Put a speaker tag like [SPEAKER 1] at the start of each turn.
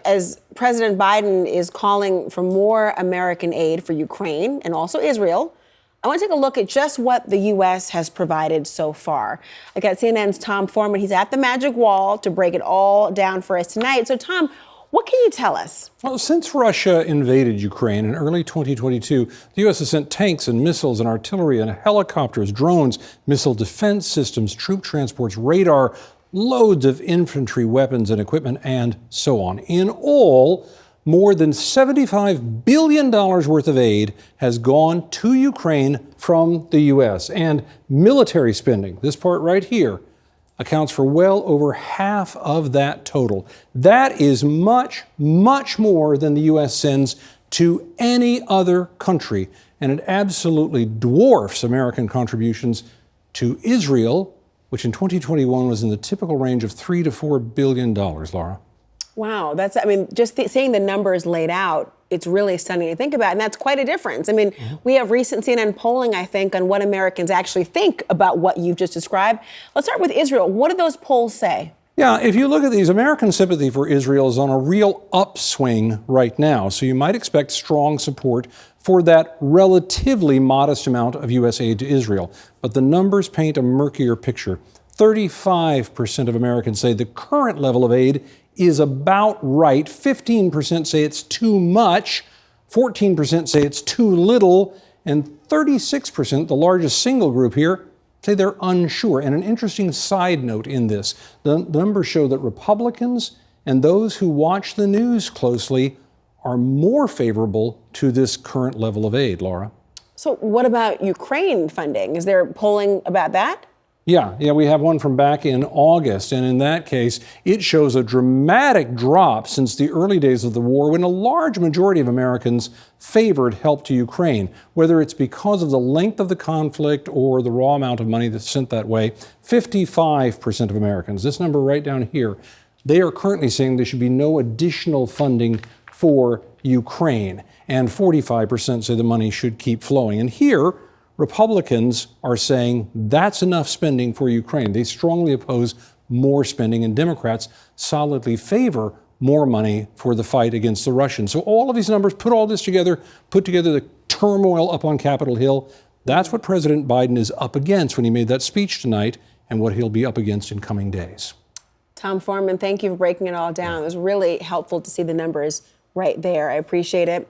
[SPEAKER 1] as President Biden is calling for more American aid for Ukraine and also Israel, I want to take a look at just what the U.S. has provided so far. I got CNN's Tom Foreman. He's at the magic wall to break it all down for us tonight. So, Tom, what can you tell us?
[SPEAKER 2] Well, since Russia invaded Ukraine in early 2022, the U.S. has sent tanks and missiles and artillery and helicopters, drones, missile defense systems, troop transports, radar, loads of infantry weapons and equipment, and so on. In all, more than $75 billion worth of aid has gone to Ukraine from the U.S. And military spending, this part right here, accounts for well over half of that total. That is much, much more than the U.S. sends to any other country. And it absolutely dwarfs American contributions to Israel, which in 2021 was in the typical range of $3 to $4 billion, Laura.
[SPEAKER 1] Wow, just seeing the numbers laid out, it's really stunning to think about, and that's quite a difference. We have recent CNN polling, I think, on what Americans actually think about what you've just described. Let's start with Israel. What do those polls say?
[SPEAKER 2] Yeah, if you look at these, American sympathy for Israel is on a real upswing right now, so you might expect strong support for that relatively modest amount of U.S. aid to Israel. But the numbers paint a murkier picture. 35% of Americans say the current level of aid is about right. 15% say it's too much. 14% say it's too little. And 36%, the largest single group here, say they're unsure. And an interesting side note in this, the numbers show that Republicans and those who watch the news closely are more favorable to this current level of aid, Laura.
[SPEAKER 1] So what about Ukraine funding? Is there polling about that?
[SPEAKER 2] Yeah, we have one from back in August, and in that case, it shows a dramatic drop since the early days of the war when a large majority of Americans favored help to Ukraine, whether it's because of the length of the conflict or the raw amount of money that's sent that way. 55% of Americans, this number right down here, they are currently saying there should be no additional funding for Ukraine, and 45% say the money should keep flowing. And here, Republicans are saying that's enough spending for Ukraine. They strongly oppose more spending, and Democrats solidly favor more money for the fight against the Russians. So all of these numbers, put together the turmoil up on Capitol Hill. That's what President Biden is up against when he made that speech tonight and what he'll be up against in coming days.
[SPEAKER 1] Tom Foreman, thank you for breaking it all down. It was really helpful to see the numbers right there. I appreciate it.